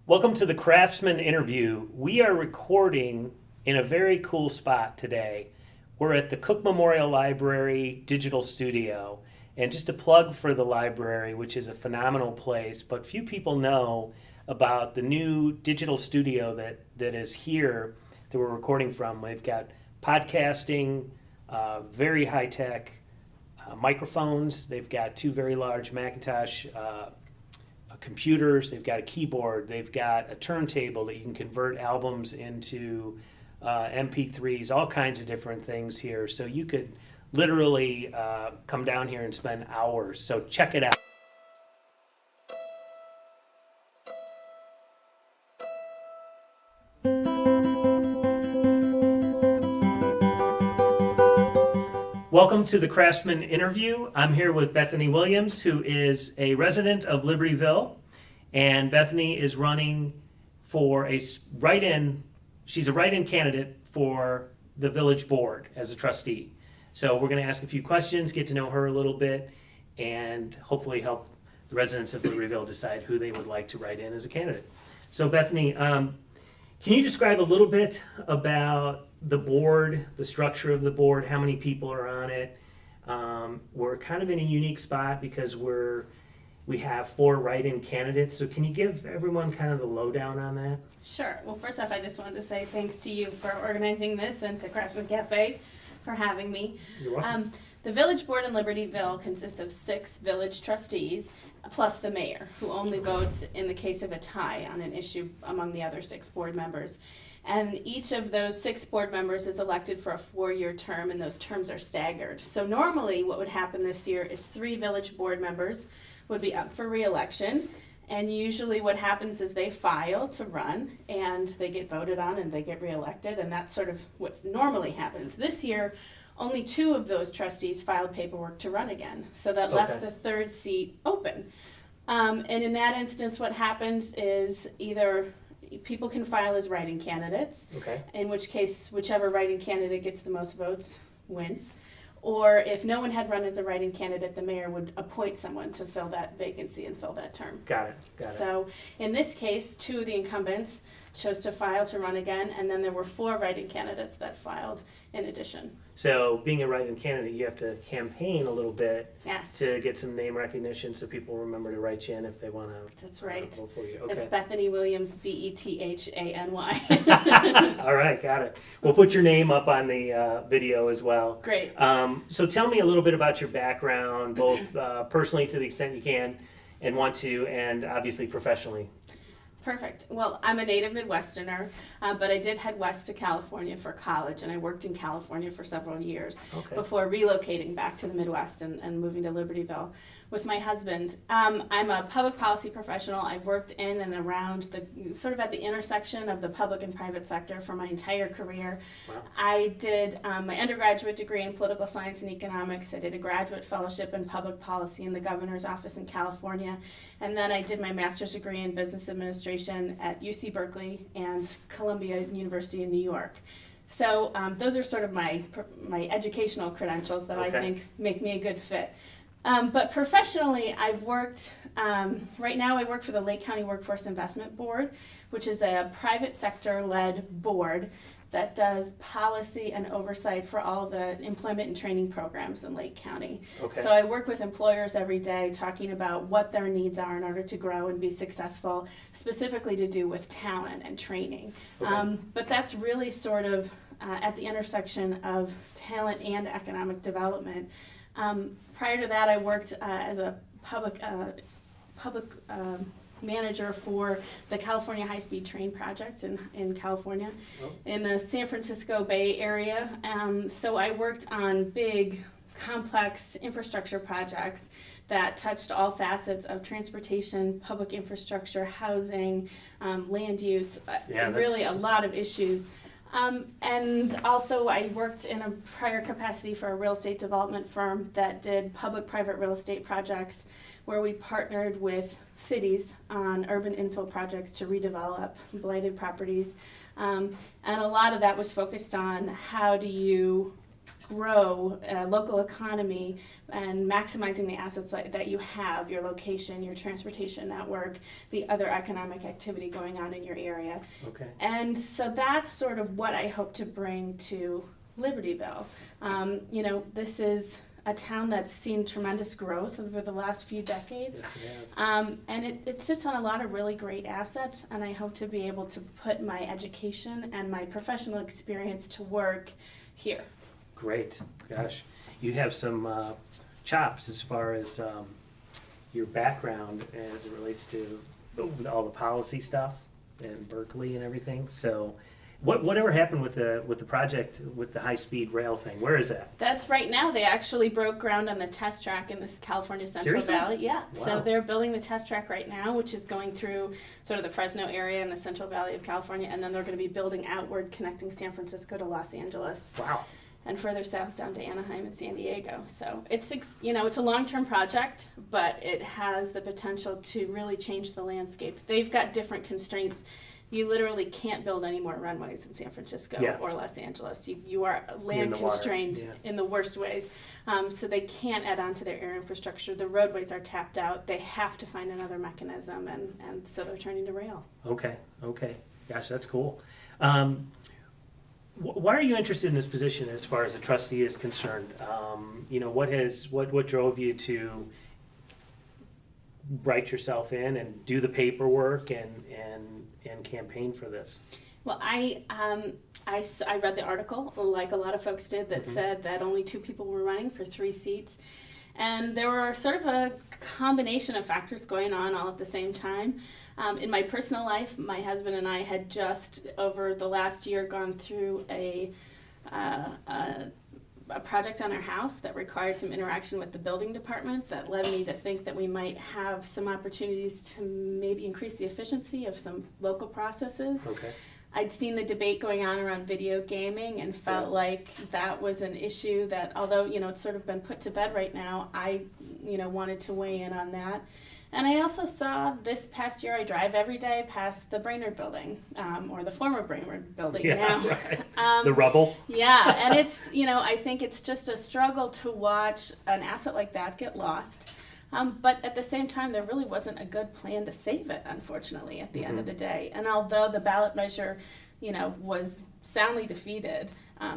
Welcome to the Craftsman interview. We are recording in a very cool spot today. We're at the Cook Memorial Library Digital Studio. And just a plug for the library, which is a phenomenal place, but few people know about the new digital studio that is here that we're recording from. They've got podcasting, very high-tech microphones. They've got two very large Macintosh computers. They've got a keyboard. They've got a turntable that you can convert albums into MP3s, all kinds of different things here. So you could literally come down here and spend hours. So check it out. Welcome to the Craftsman interview. I'm here with Bethany Williams, who is a resident of Libertyville, and Bethany is running for a write-in. She's a write-in candidate for the village board as a trustee. So we're going to ask a few questions, get to know her a little bit, and hopefully help the residents of Libertyville decide who they would like to write in as a candidate. So Bethany, can you describe a little bit about the board, the structure of the board, how many people are on it? We're kind of in a unique spot because we have 4 write-in candidates. So can you give everyone kind of the lowdown on that? Sure. Well, first off, I just wanted to say thanks to you for organizing this and to Craftsman Cafe for having me. You're welcome. The village board in Libertyville consists of 6 village trustees, plus the mayor, who only votes in the case of a tie on an issue among the other 6 board members. And each of those 6 board members is elected for a 4-year term, and those terms are staggered. So normally what would happen this year is 3 village board members would be up for re-election. And usually what happens is they file to run, and they get voted on, and they get re-elected, and that's sort of what normally happens. This year, only 2 of those trustees filed paperwork to run again. So that left the 3rd seat open. And in that instance, what happens is either people can file as write-in candidates, in which case whichever write-in candidate gets the most votes wins. Or if no one had run as a write-in candidate, the mayor would appoint someone to fill that vacancy and fill that term. Got it. So in this case, 2 of the incumbents chose to file to run again, and then there were 4 write-in candidates that filed in addition. So being a write-in candidate, you have to campaign a little bit to get some name recognition so people remember to write you in if they want to. That's right. Vote for you. Okay. It's Bethany Williams, Bethany. All right, got it. We'll put your name up on the video as well. Great. So tell me a little bit about your background, both personally to the extent you can and want to, and obviously professionally. Perfect. Well, I'm a native Midwesterner, but I did head west to California for college, and I worked in California for several years before relocating back to the Midwest and moving to Libertyville with my husband. I'm a public policy professional. I've worked in and around sort of at the intersection of the public and private sector for my entire career. Wow. I did my undergraduate degree in political science and economics. I did a graduate fellowship in public policy in the governor's office in California. And then I did my master's degree in business administration at UC Berkeley and Columbia University in New York. So those are sort of my educational credentials that I think make me a good fit. But professionally, I've worked, right now I work for the Lake County Workforce Investment Board, which is a private sector-led board that does policy and oversight for all the employment and training programs in Lake County. So I work with employers every day talking about what their needs are in order to grow and be successful, specifically to do with talent and training. But that's really sort of at the intersection of talent and economic development. Prior to that, I worked as a public manager for the California High-Speed Train Project in California, in the San Francisco Bay Area. So I worked on big, complex infrastructure projects that touched all facets of transportation, public infrastructure, housing, land use, really a lot of issues. And also I worked in a prior capacity for a real estate development firm that did public-private real estate projects where we partnered with cities on urban infill projects to redevelop blighted properties. And a lot of that was focused on how do you grow local economy and maximizing the assets that you have, your location, your transportation network, the other economic activity going on in your area. Okay. And so that's sort of what I hope to bring to Libertyville. This is a town that's seen tremendous growth over the last few decades. Yes, it has. And it sits on a lot of really great assets, and I hope to be able to put my education and my professional experience to work here. Great. Gosh, you have some chops as far as your background as it relates to all the policy stuff in Berkeley and everything. So whatever happened with the project with the high-speed rail thing? Where is that? That's right now. They actually broke ground on the test track in this California Central Seriously? Valley. Yeah. Wow. So they're building the test track right now, which is going through sort of the Fresno area and the Central Valley of California, and then they're going to be building outward, connecting San Francisco to Los Angeles. Wow. And further south down to Anaheim and San Diego. So it's a long-term project, but it has the potential to really change the landscape. They've got different constraints. You literally can't build any more runways in San Francisco or Los Angeles. You are land constrained in the worst ways. So they can't add on to their air infrastructure. The roadways are tapped out. They have to find another mechanism, and so they're turning to rail. Okay. Gosh, that's cool. Why are you interested in this position as far as a trustee is concerned? What drove you to write yourself in and do the paperwork and campaign for this? Well, I read the article, like a lot of folks did, that said that only 2 people were running for 3 seats. And there were sort of a combination of factors going on all at the same time. In my personal life, my husband and I had just, over the last year, gone through a project on our house that required some interaction with the building department that led me to think that we might have some opportunities to maybe increase the efficiency of some local processes. Okay. I'd seen the debate going on around video gaming and felt like that was an issue that, although, it's sort of been put to bed right now, I, wanted to weigh in on that. And I also saw this past year, I drive every day past the Brainerd building, or the former Brainerd building now. Right. The rubble. Yeah, and it's, I think it's just a struggle to watch an asset like that get lost. But at the same time, there really wasn't a good plan to save it, unfortunately, at the end of the day. And although the ballot measure, was soundly defeated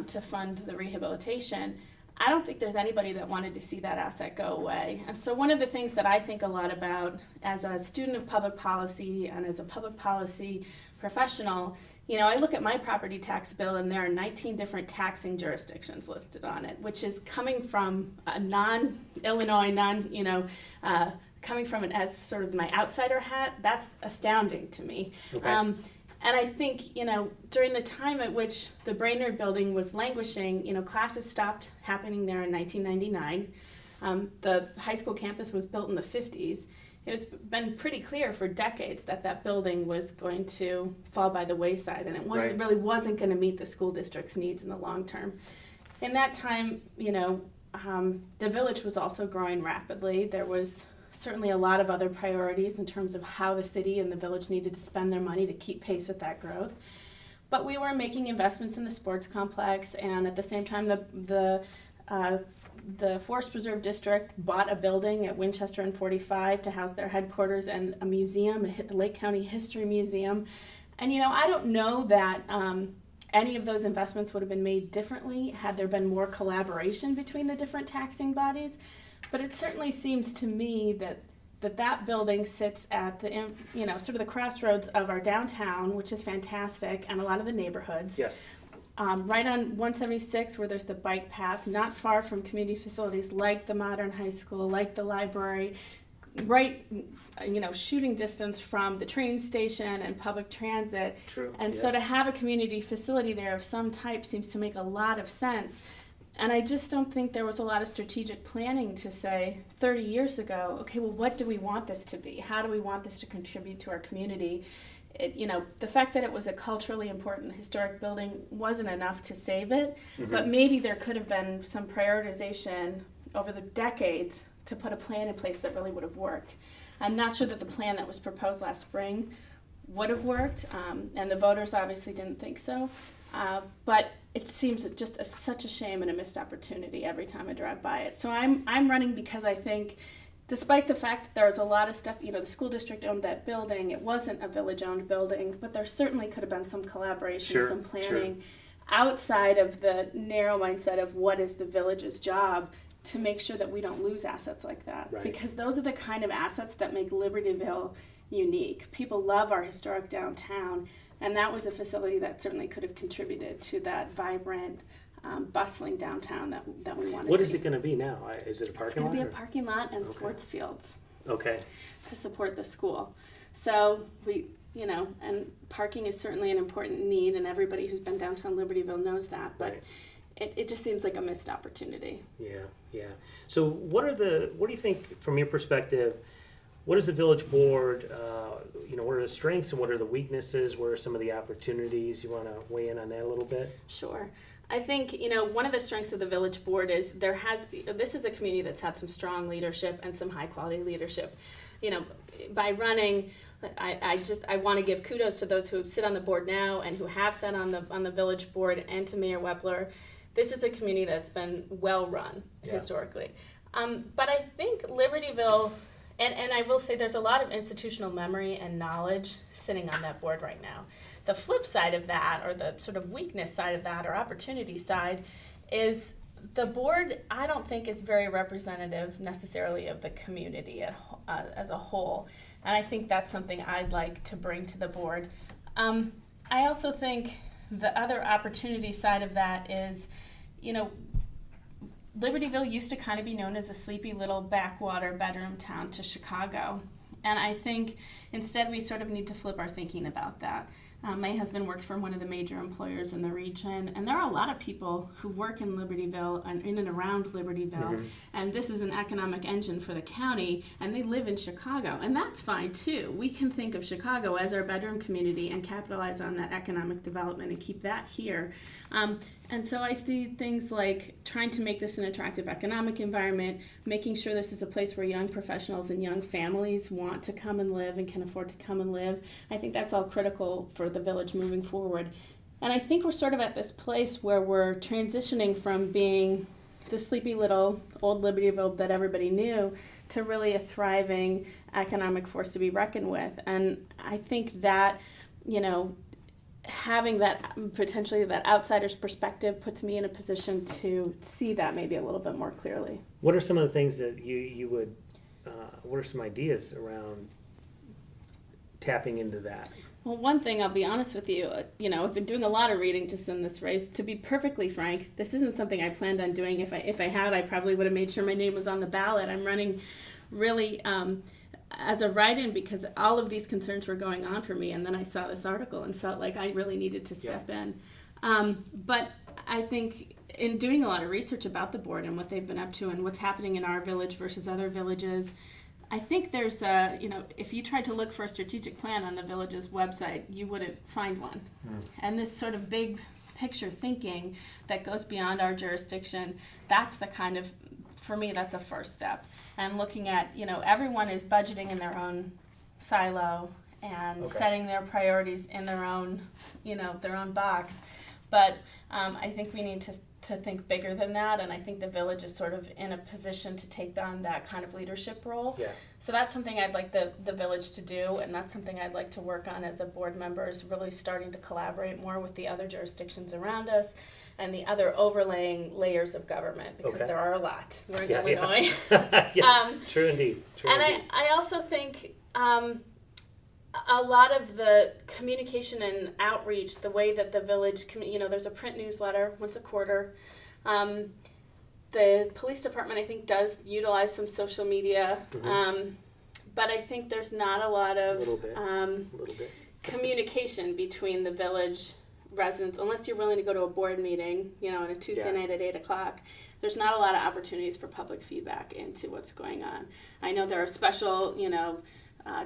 to fund the rehabilitation, I don't think there's anybody that wanted to see that asset go away. And so one of the things that I think a lot about as a student of public policy and as a public policy professional, I look at my property tax bill and there are 19 different taxing jurisdictions listed on it, which is coming from a non-Illinois, coming from an as sort of my outsider hat, that's astounding to me. Okay. And I think, during the time at which the Brainerd building was languishing, classes stopped happening there in 1999. The high school campus was built in the 50s. It's been pretty clear for decades that building was going to fall by the wayside, and it really wasn't going to meet the school district's needs in the long term. In that time, the village was also growing rapidly. There was certainly a lot of other priorities in terms of how the city and the village needed to spend their money to keep pace with that growth. But we were making investments in the sports complex, and at the same time, the Forest Preserve District bought a building at Winchester and 45 to house their headquarters and a museum, a Lake County History Museum. And I don't know that any of those investments would have been made differently had there been more collaboration between the different taxing bodies. But it certainly seems to me that building sits at the sort of the crossroads of our downtown, which is fantastic, and a lot of the neighborhoods. Yes. Right on 176, where there's the bike path, not far from community facilities like the modern high school, like the library, right, shooting distance from the train station and public transit. True. And so to have a community facility there of some type seems to make a lot of sense. And I just don't think there was a lot of strategic planning to say 30 years ago, okay, well, what do we want this to be? How do we want this to contribute to our community? The fact that it was a culturally important historic building wasn't enough to save it, but maybe there could have been some prioritization over the decades to put a plan in place that really would have worked. I'm not sure that the plan that was proposed last spring would have worked, and the voters obviously didn't think so. But it seems just such a shame and a missed opportunity every time I drive by it. So I'm running because I think, despite the fact that there's a lot of stuff, the school district owned that building, it wasn't a village-owned building, but there certainly could have been some collaboration, some planning outside of the narrow mindset of what is the village's job to make sure that we don't lose assets like that. Right. Because those are the kind of assets that make Libertyville unique. People love our historic downtown, and that was a facility that certainly could have contributed to that vibrant, bustling downtown that we want to see. What is it going to be now? Is it a parking lot? It's going to be a parking lot and sports fields. Okay. To support the school. So we, and parking is certainly an important need, and everybody who's been downtown Libertyville knows that, but it just seems like a missed opportunity. Yeah. So what do you think, from your perspective, what is the village board, what are the strengths and what are the weaknesses? What are some of the opportunities? You want to weigh in on that a little bit? Sure. I think, one of the strengths of the village board is this is a community that's had some strong leadership and some high quality leadership. By running, I want to give kudos to those who sit on the board now and who have sat on the village board, and to Mayor Wepler. This is a community that's been well run historically. But I think Libertyville, and I will say there's a lot of institutional memory and knowledge sitting on that board right now. The flip side of that, or the sort of weakness side of that, or opportunity side, is the board, I don't think, is very representative necessarily of the community as a whole. And I think that's something I'd like to bring to the board. I also think the other opportunity side of that is, Libertyville used to kind of be known as a sleepy little backwater bedroom town to Chicago. And I think instead we sort of need to flip our thinking about that. My husband works for one of the major employers in the region, and there are a lot of people who work in Libertyville and in and around Libertyville, and this is an economic engine for the county, and they live in Chicago, and that's fine too. We can think of Chicago as our bedroom community and capitalize on that economic development and keep that here. And so I see things like trying to make this an attractive economic environment, making sure this is a place where young professionals and young families want to come and live and can afford to come and live. I think that's all critical for the village moving forward. And I think we're sort of at this place where we're transitioning from being the sleepy little old Libertyville that everybody knew to really a thriving economic force to be reckoned with. And I think that, having that potentially that outsider's perspective puts me in a position to see that maybe a little bit more clearly. What are some of the things that you would, what are some ideas around tapping into that? Well, one thing, I'll be honest with you, I've been doing a lot of reading just in this race. To be perfectly frank, this isn't something I planned on doing. If I had, I probably would have made sure my name was on the ballot. I'm running really as a write-in because all of these concerns were going on for me, and then I saw this article and felt like I really needed to step in. But I think in doing a lot of research about the board and what they've been up to and what's happening in our village versus other villages, I think there's if you tried to look for a strategic plan on the village's website, you wouldn't find one. And this sort of big picture thinking that goes beyond our jurisdiction, that's the kind of, for me, that's a first step. And looking at, everyone is budgeting in their own silo and setting their priorities in their own, their own box. But I think we need to think bigger than that, and I think the village is sort of in a position to take on that kind of leadership role. Yeah. So that's something I'd like the village to do, and that's something I'd like to work on as a board member, is really starting to collaborate more with the other jurisdictions around us and the other overlaying layers of government, because there are a lot. We're in Illinois. Yeah. True indeed. I also think a lot of the communication and outreach, the way that the village, there's a print newsletter once a quarter. The police department, I think, does utilize some social media, but I think there's not a lot of communication between the village residents, unless you're willing to go to a board meeting, on a Tuesday night at 8 o'clock. There's not a lot of opportunities for public feedback into what's going on. I know there are special,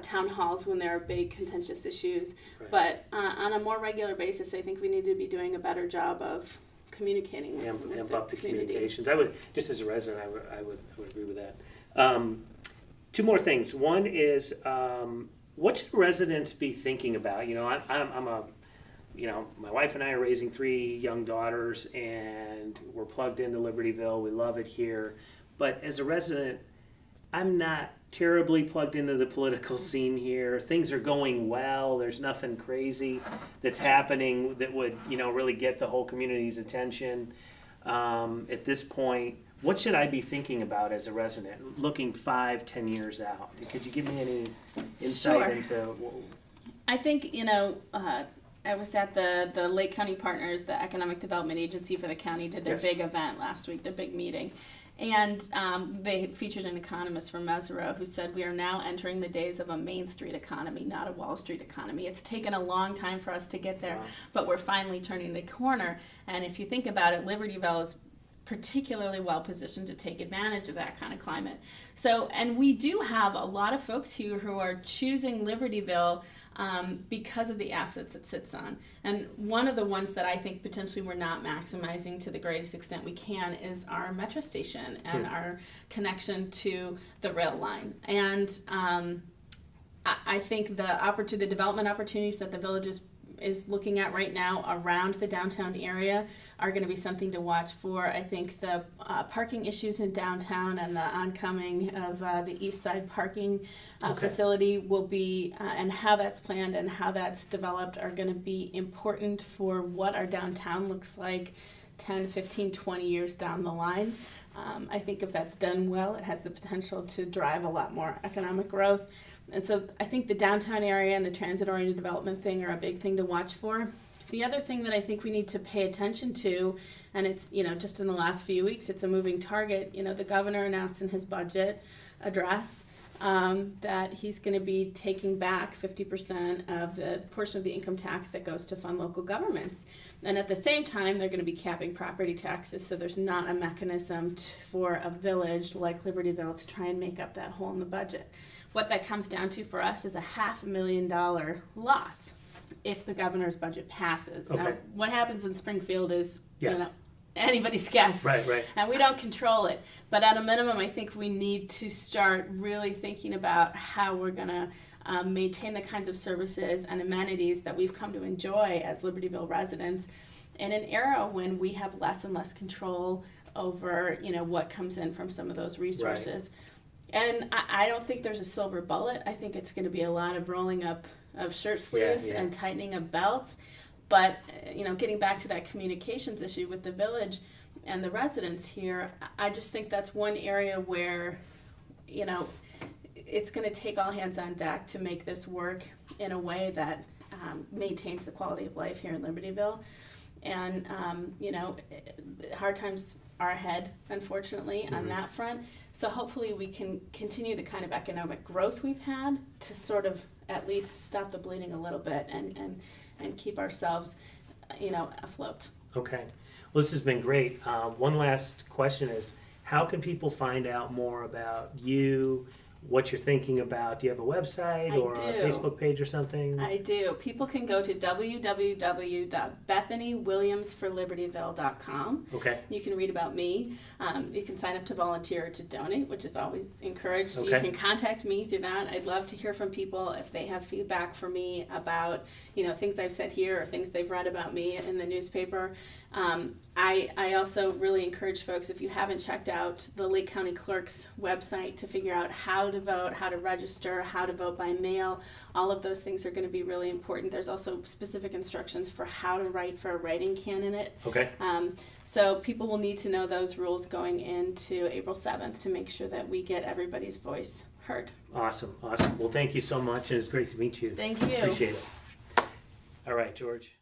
town halls when there are big contentious issues, but on a more regular basis, I think we need to be doing a better job of communicating with up the community. Communications. I would, just as a resident, I would agree with that. Two more things. One is what should residents be thinking about? My wife and I are raising 3 young daughters, and we're plugged into Libertyville. We love it here. But as a resident, I'm not terribly plugged into the political scene here. Things are going well. There's nothing crazy that's happening that would, really get the whole community's attention. At this point, what should I be thinking about as a resident, looking 5-10 years out? Could you give me any insight Sure. into? I think, I was at the Lake County Partners, the economic development agency for the county, did their Yes. big event last week, their big meeting. And they featured an economist from Mesereau who said, we are now entering the days of a Main Street economy, not a Wall Street economy. It's taken a long time for us to get there, Wow. but we're finally turning the corner. And if you think about it, Libertyville is particularly well positioned to take advantage of that kind of climate. So, and we do have a lot of folks who are choosing Libertyville because of the assets it sits on. And one of the ones that I think potentially we're not maximizing to the greatest extent we can is our metro station and our connection to the rail line. And I think the development opportunities that the village is looking at right now around the downtown area are going to be something to watch for. I think the parking issues in downtown and the oncoming of the east side parking facility will be, and how that's planned and how that's developed are going to be important for what our downtown looks like 10, 15, 20 years down the line. I think if that's done well, it has the potential to drive a lot more economic growth. And so I think the downtown area and the transit-oriented development thing are a big thing to watch for. The other thing that I think we need to pay attention to, and it's, just in the last few weeks, it's a moving target. The governor announced in his budget address that he's going to be taking back 50% of the portion of the income tax that goes to fund local governments. And at the same time, they're going to be capping property taxes, so there's not a mechanism for a village like Libertyville to try and make up that hole in the budget. What that comes down to for us is a $500,000 loss if the governor's budget passes. Okay. Now, what happens in Springfield is Yeah. Anybody's guess. Right. And we don't control it. But at a minimum, I think we need to start really thinking about how we're going to maintain the kinds of services and amenities that we've come to enjoy as Libertyville residents in an era when we have less and less control over, what comes in from some of those resources. Right. And I don't think there's a silver bullet. I think it's going to be a lot of rolling up of shirt sleeves and tightening of belts. But, getting back to that communications issue with the village and the residents here, I just think that's one area where, it's going to take all hands on deck to make this work in a way that maintains the quality of life here in Libertyville. And, hard times are ahead, unfortunately, on that front. So hopefully we can continue the kind of economic growth we've had to sort of at least stop the bleeding a little bit and keep ourselves, afloat. Okay. Well, this has been great. One last question is, how can people find out more about you, what you're thinking about? Do you have a website or a Facebook page or something? I do. People can go to www.BethanyWilliamsForLibertyville.com. Okay. You can read about me. You can sign up to volunteer or to donate, which is always encouraged. Okay. You can contact me through that. I'd love to hear from people if they have feedback for me about, things I've said here or things they've read about me in the newspaper. I also really encourage folks, if you haven't checked out the Lake County Clerk's website to figure out how to vote, how to register, how to vote by mail, all of those things are going to be really important. There's also specific instructions for how to write for a writing candidate. Okay. So people will need to know those rules going into April 7th to make sure that we get everybody's voice heard. Awesome. Well, thank you so much, and it's great to meet you. Thank you. Appreciate it. All right, George.